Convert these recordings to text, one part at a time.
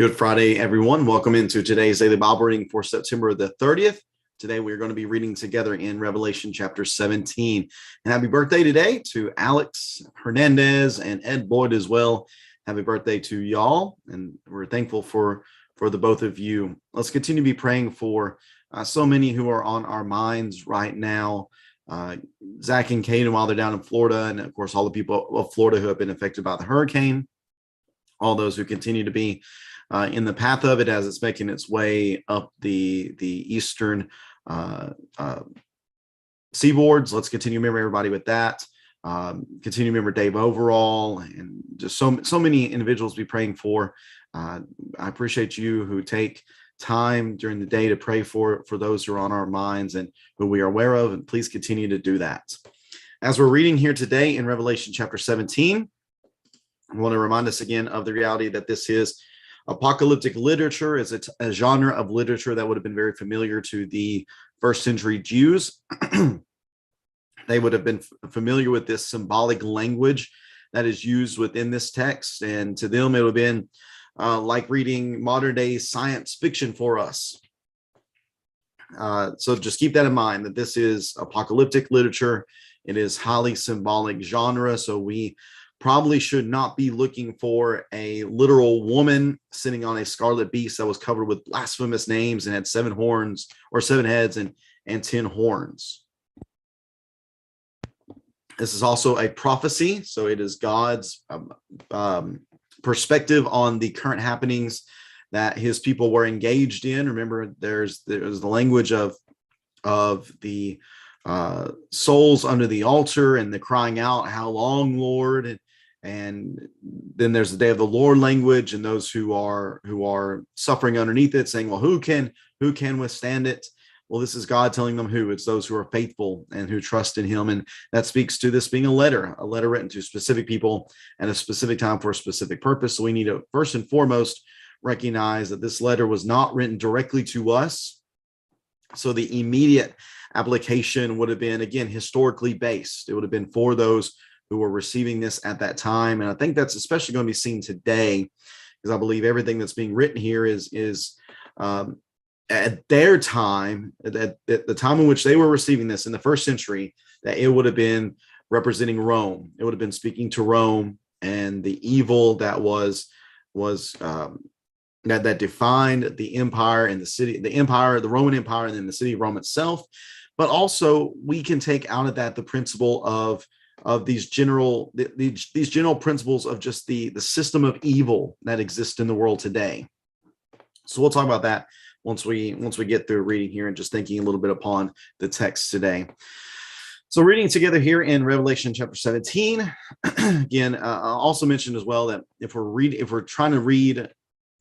Good Friday, everyone. Welcome into today's daily Bible reading for September the 30th. Today, we're going to be reading together in Revelation chapter 17. And happy birthday today to Alex Hernandez and Ed Boyd as well. Happy birthday to y'all. And we're thankful for the both of you. Let's continue to be praying for so many who are on our minds right now. Zach and Caden while they're down in Florida. And of course, all the people of Florida who have been affected by the hurricane. All those who continue to be in the path of it as it's making its way up the eastern seaboards. Let's continue to remember everybody with that. Continue to remember Dave Overall and just so many individuals to be praying for. I appreciate you who take time during the day to pray for those who are on our minds and who we are aware of, and please continue to do that. As we're reading here today in Revelation chapter 17, I want to remind us again of the reality that this is apocalyptic literature. Is a genre of literature that would have been very familiar to the first century Jews. They would have been familiar with this symbolic language that is used within this text. And to them, it would have been like reading modern day science fiction for us. So just keep that in mind, that this is apocalyptic literature. It is highly symbolic genre. So we probably should not be looking for a literal woman sitting on a scarlet beast that was covered with blasphemous names and had 7 horns or 7 heads and 10 horns. This is also a prophecy. So it is God's perspective on the current happenings that his people were engaged in. Remember, there's the language of the souls under the altar and the crying out, "How long, Lord?" And then there's the day of the Lord language, and those who are suffering underneath it, saying, "Well, who can withstand it?" Well, this is God telling them who. It's those who are faithful and who trust in him. And that speaks to this being a letter written to specific people at a specific time for a specific purpose. So we need to first and foremost recognize that this letter was not written directly to us. So the immediate application would have been, again, historically based. It would have been for those who were receiving this at that time. And I think that's especially going to be seen today, because I believe everything that's being written here is at their time, at the time in which they were receiving this in the first century, that it would have been representing Rome. It would have been speaking to Rome and the evil that was that defined the empire and the city, the Roman Empire, and then the city of Rome itself. But also we can take out of that the principle of these general principles of just the system of evil that exists in the world today. So we'll talk about that once we get through reading here and just thinking a little bit upon the text today. So reading together here in Revelation chapter 17, again, I'll also mention as well that if we're trying to read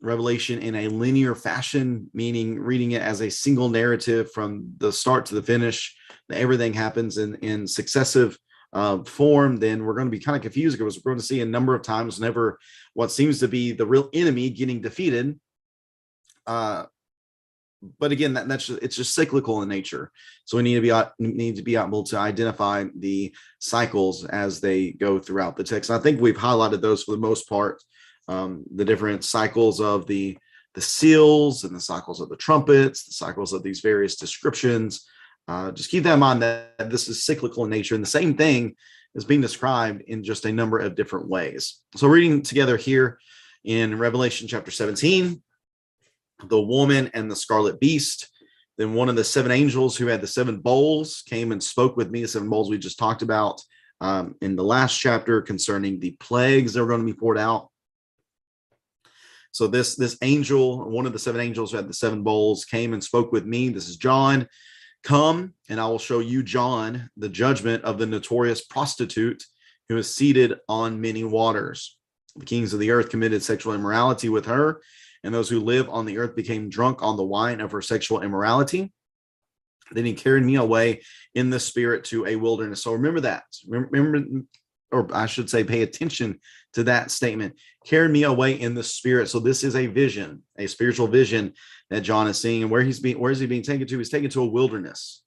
Revelation in a linear fashion, meaning reading it as a single narrative from the start to the finish, that everything happens in successive form, then we're going to be kind of confused, because we're going to see a number of times whenever what seems to be the real enemy getting defeated. But again, it's just cyclical in nature. So we need to be able to identify the cycles as they go throughout the text. And I think we've highlighted those for the most part, the different cycles of the seals and the cycles of the trumpets, the cycles of these various descriptions. Just keep that in mind, that this is cyclical in nature, and the same thing is being described in just a number of different ways. So reading together here in Revelation chapter 17, the woman and the scarlet beast. Then one of the 7 angels who had the 7 bowls came and spoke with me. The 7 bowls we just talked about in the last chapter concerning the plagues that are going to be poured out. So this angel, one of the 7 angels who had the 7 bowls, came and spoke with me. This is John. "Come, and I will show you, John, the judgment of the notorious prostitute who is seated on many waters. The kings of the earth committed sexual immorality with her, and those who live on the earth became drunk on the wine of her sexual immorality. Then he carried me away in the spirit to a wilderness." So remember that. Remember, or I should say, pay attention to that statement. Carried me away in the spirit. So this is a vision, a spiritual vision that John is seeing. And where is he being taken to? He's taken to a wilderness.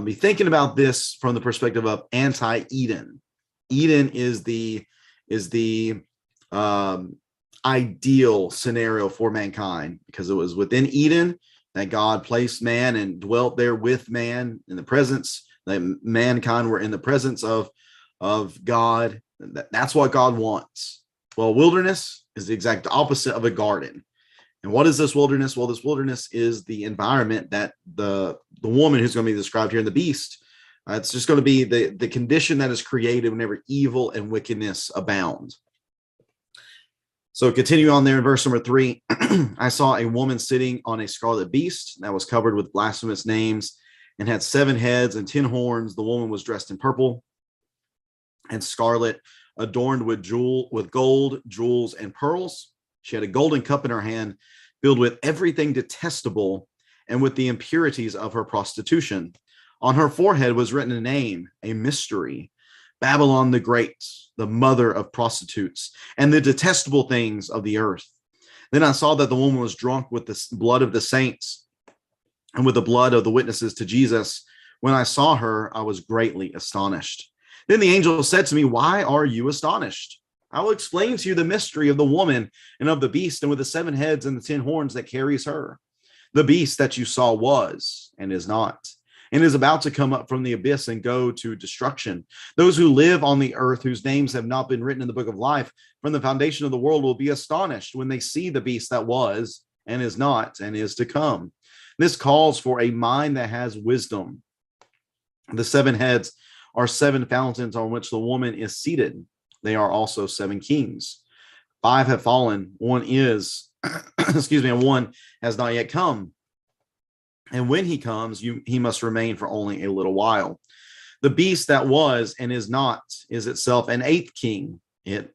Be thinking about this from the perspective of anti-Eden. Eden is the ideal scenario for mankind, because it was within Eden that God placed man and dwelt there with man in the presence, that mankind were in the presence of God. That's what God wants. Well, wilderness is the exact opposite of a garden. And what is this wilderness? Well, this wilderness is the environment that the woman who's going to be described here in the beast, it's just going to be the condition that is created whenever evil and wickedness abound. So continue on there in verse number 3. I saw a woman sitting on a scarlet beast that was covered with blasphemous names and had 7 heads and 10 horns. The woman was dressed in purple and scarlet, adorned with gold, jewels, and pearls. She had a golden cup in her hand filled with everything detestable and with the impurities of her prostitution. On her forehead was written a name, a mystery, Babylon the Great, the mother of prostitutes, and the detestable things of the earth. Then I saw that the woman was drunk with the blood of the saints and with the blood of the witnesses to Jesus. When I saw her, I was greatly astonished. Then the angel said to me, why are you astonished? I will explain to you the mystery of the woman and of the beast, and with the 7 heads and the 10 horns that carries her. The beast that you saw was and is not, and is about to come up from the abyss and go to destruction. Those who live on the earth, whose names have not been written in the book of life from the foundation of the world, will be astonished when they see the beast that was and is not and is to come. This calls for a mind that has wisdom. The 7 heads are 7 fountains on which the woman is seated. They are also 7 kings. 5 have fallen. One is, and one has not yet come. And when he comes, he must remain for only a little while. The beast that was and is not is itself an 8th king,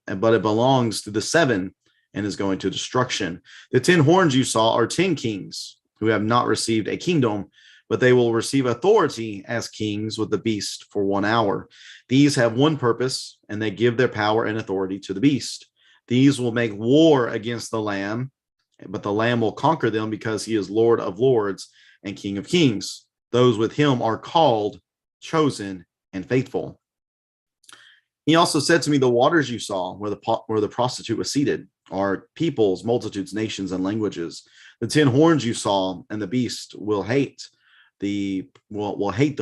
but it belongs to the 7 and is going to destruction. The 10 horns you saw are 10 kings who have not received a kingdom, but they will receive authority as kings with the beast for 1 hour. These have one purpose, and they give their power and authority to the beast. These will make war against the Lamb, but the Lamb will conquer them because he is Lord of lords and King of kings. Those with him are called, chosen, and faithful. He also said to me, the waters you saw where the prostitute was seated are peoples, multitudes, nations, and languages. The 10 horns you saw and the beast will hate the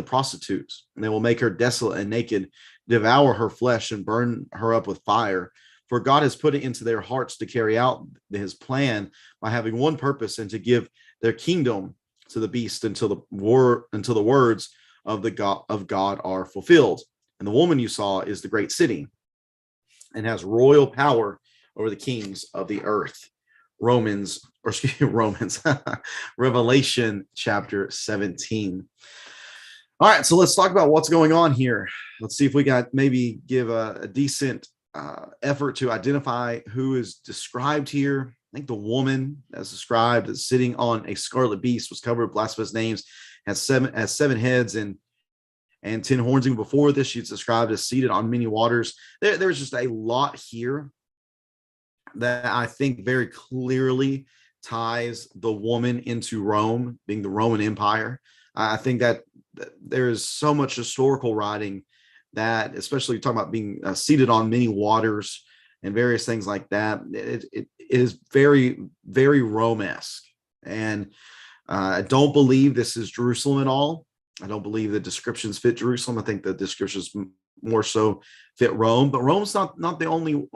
prostitute, and they will make her desolate and naked, devour her flesh and burn her up with fire. For God has put it into their hearts to carry out his plan by having one purpose, and to give their kingdom to the beast until the words of God are fulfilled. And the woman you saw is the great city and has royal power over the kings of the earth. Revelation chapter 17. All right, so let's talk about what's going on here. Let's see if we got maybe give a decent effort to identify who is described here. I think the woman as described as sitting on a scarlet beast was covered with blasphemous names, has 7 heads and 10 horns. Even before this, she's described as seated on many waters. There's just a lot here that I think very clearly ties the woman into Rome, being the Roman Empire. I think that there is so much historical writing that, especially talking about being seated on many waters and various things like that, it is very, very Rome-esque. And I don't believe this is Jerusalem at all. I don't believe the descriptions fit Jerusalem. I think the descriptions more so fit Rome, but Rome's not the only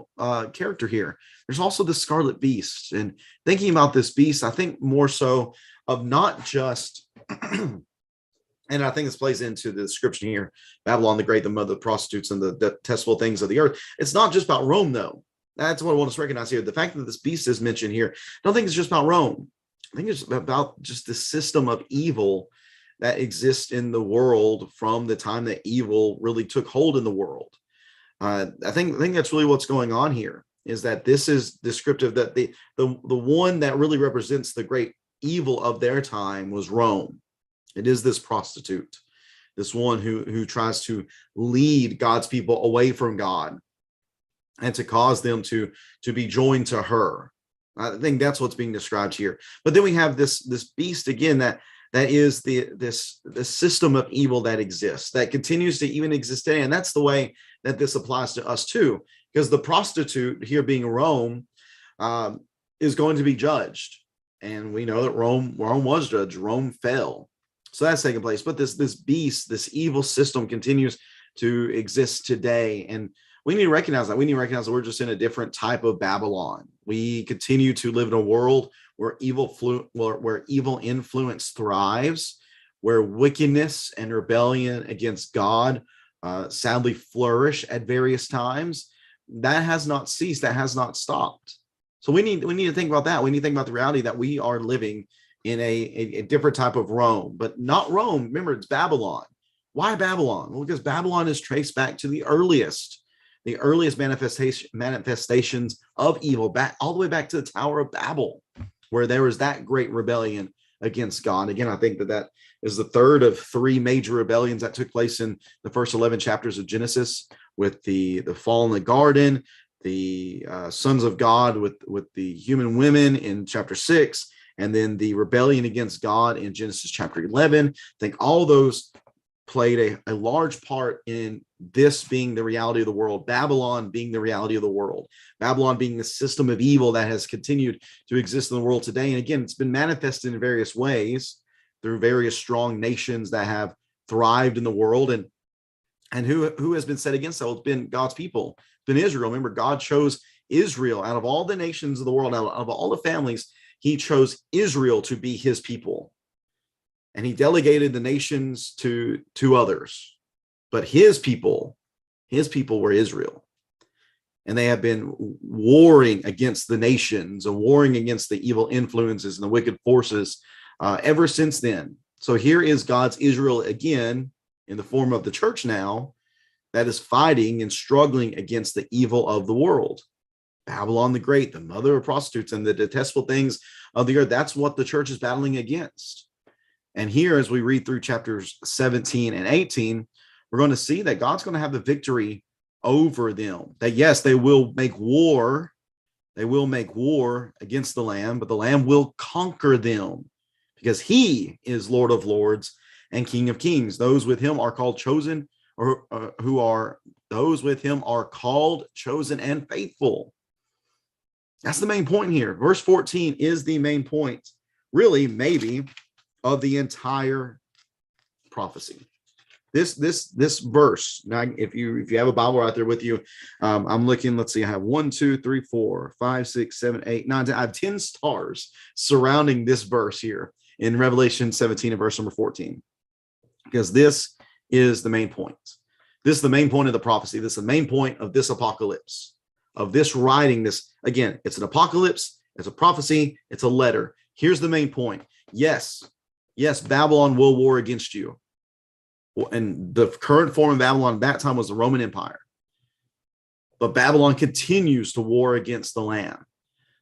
character here. There's also the scarlet beast. And thinking about this beast, I think more so of not just, and I think this plays into the description here, Babylon the Great, the mother of prostitutes and the detestable things of the earth. It's not just about Rome, though. That's what I want us to recognize here. The fact that this beast is mentioned here, I don't think it's just about Rome. I think it's about just the system of evil that exists in the world from the time that evil really took hold in the world. I think that's really what's going on here, is that this is descriptive that the one that really represents the great evil of their time was Rome. It is this prostitute, this one who tries to lead God's people away from God and to cause them to be joined to her. I think that's what's being described here. But then we have this beast again that is this system of evil that exists, that continues to even exist today. And that's the way that this applies to us too, because the prostitute here being Rome, is going to be judged. And we know that Rome was judged. Rome fell. So that's taking place. But this beast, this evil system continues to exist today. And we need to recognize that. We need to recognize that we're just in a different type of Babylon. We continue to live in a world where where evil influence thrives, where wickedness and rebellion against God sadly flourish at various times. That has not ceased. That has not stopped. So we need to think about that. We need to think about the reality that we are living in a different type of Rome, but not Rome. Remember, it's Babylon. Why Babylon? Well, because Babylon is traced back to the earliest manifestations of evil, back all the way back to the Tower of Babel, where there was that great rebellion against God. Again, I think that is the third of three major rebellions that took place in the first 11 chapters of Genesis, with the fall in the garden, the sons of God with the human women in chapter 6, and then the rebellion against God in Genesis chapter 11. I think all those played a large part in this being the reality of the world, Babylon being the reality of the world, Babylon being the system of evil that has continued to exist in the world today. And again, it's been manifested in various ways through various strong nations that have thrived in the world. And who has been set against that? Well, it's been God's people. It's been Israel. Remember, God chose Israel out of all the nations of the world, out of all the families. He chose Israel to be his people. And he delegated the nations to others. But his people were Israel. And they have been warring against the nations and warring against the evil influences and the wicked forces ever since then. So here is God's Israel again in the form of the church now, that is fighting and struggling against the evil of the world. Babylon the Great, the mother of prostitutes and the detestable things of the earth. That's what the church is battling against. And here, as we read through chapters 17 and 18, we're going to see that God's going to have the victory over them. That yes, they will make war. They will make war against the Lamb, but the Lamb will conquer them because he is Lord of Lords and King of Kings. Those with him are called chosen, or those with him are called, chosen, and faithful. That's the main point here. Verse 14 is the main point, really, maybe, of the entire prophecy. This verse. Now, if you have a Bible out there with you, I'm looking. Let's see. I have 1, 2, 3, 4, 5, 6, 7, 8, 9, 10. I have 10 stars surrounding this verse here in Revelation 17 and verse number 14, because this is the main point. This is the main point of the prophecy. This is the main point of this apocalypse, of this writing. This, again, it's an apocalypse, it's a prophecy, it's a letter. Here's the main point. Yes, Babylon will war against you. And the current form of Babylon at that time was the Roman Empire. But Babylon continues to war against the Lamb.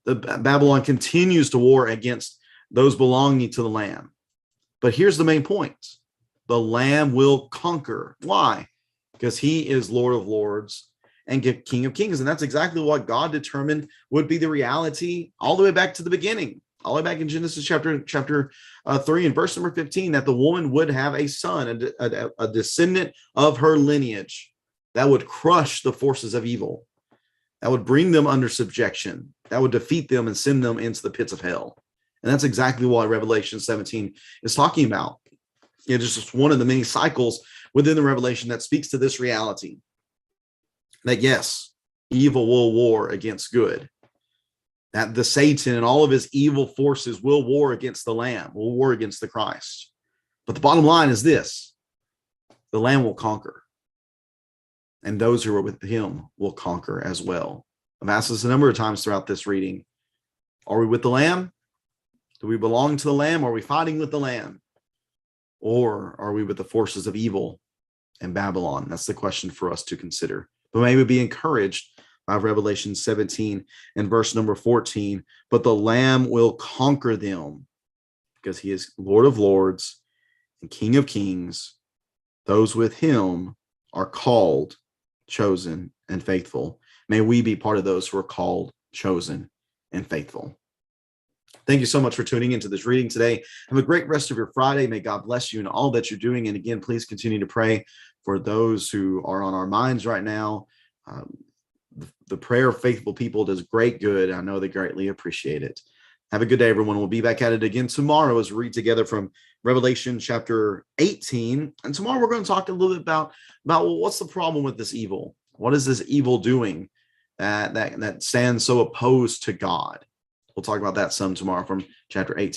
Babylon continues to war against those belonging to the Lamb. But here's the main point. The Lamb will conquer. Why? Because he is Lord of Lords and King of Kings. And that's exactly what God determined would be the reality all the way back to the beginning, all the way back in Genesis chapter 3 and verse number 15, that the woman would have a son, a descendant of her lineage that would crush the forces of evil, that would bring them under subjection, that would defeat them and send them into the pits of hell. And that's exactly what Revelation 17 is talking about. It's just one of the many cycles within the Revelation that speaks to this reality, that yes, evil will war against good, that the Satan and all of his evil forces will war against the Lamb, will war against the Christ. But the bottom line is this: the Lamb will conquer, and those who are with him will conquer as well. I've asked this a number of times throughout this reading. Are we with the Lamb? Do we belong to the Lamb? Are we fighting with the Lamb? Or are we with the forces of evil and Babylon? That's the question for us to consider. But may we be encouraged by Revelation 17 and verse number 14. But the Lamb will conquer them because he is Lord of Lords and King of Kings. Those with him are called, chosen, and faithful. May we be part of those who are called, chosen, and faithful. Thank you so much for tuning into this reading today. Have a great rest of your Friday. May God bless you in all that you're doing. And again, please continue to pray for those who are on our minds right now. the prayer of faithful people does great good. I know they greatly appreciate it. Have a good day, everyone. We'll be back at it again tomorrow as we read together from Revelation chapter 18. And tomorrow we're going to talk a little bit about well, what's the problem with this evil? What is this evil doing that stands so opposed to God? We'll talk about that some tomorrow from chapter 18.